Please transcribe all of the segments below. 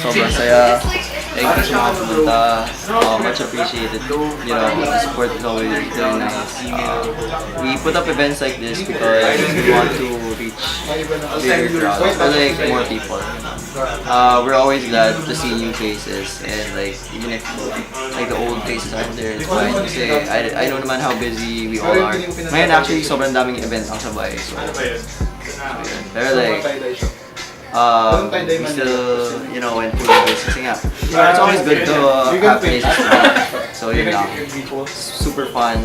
Sobrang saya. Thank you sa mga pumunta. Much appreciated. You know, the support is always really nice. We put up events like this because we want to reach a bigger crowd, or like more people. We're always glad to see new faces, and like even if like the old faces aren't there, it's fine. Kasi I know naman how busy we all are. Ngayon actually sobrang daming event ang sabay. So, yun. Pero like, we still, you know, went through this kasi nga, it's always good to have places to be. So yun lang, super fun.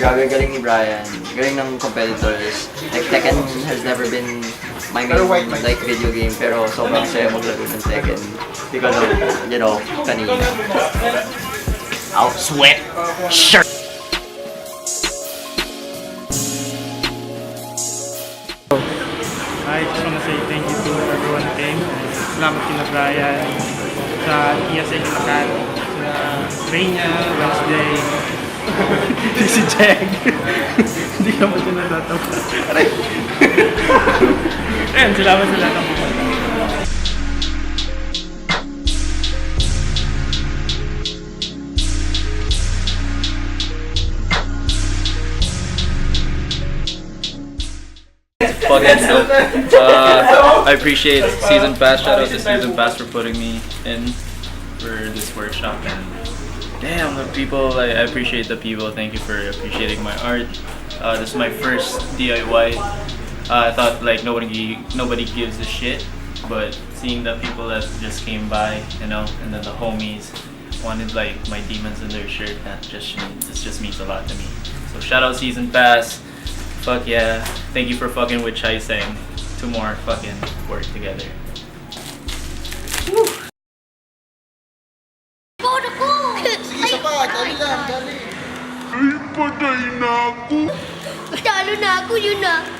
Grabe ang galing ni Brian, galing ng competitors. Like Tekken has never been my main like video game, pero sobrang saya maglaro ng Tekken because of, you know, kanina. I'll sweat. Sure. I just want to say thank you to everyone who came. Salamat kina Brian, sa Chaiseng Lakan, sa Reina, Wednesday, si Jag. Hindi ka ba siya natatawa? Ayun, salamat sa lahat ng pumunta. I appreciate Season Pass. Shout out to Season Pass for putting me in for this workshop. And damn, the people, I appreciate the people. Thank you for appreciating my art. This is my first DIY. I thought like nobody gives a shit, but seeing the people that just came by, you know, and then the homies wanted like my demons in their shirt, this just means a lot to me. So shout out Season Pass. Fuck yeah. Thank you for fucking with Chaiseng. 2 more fucking work together. Woo! Bodo ko! Isa pa, dali lang, dali. Ay, patay na ako! Talo na ako, yun na.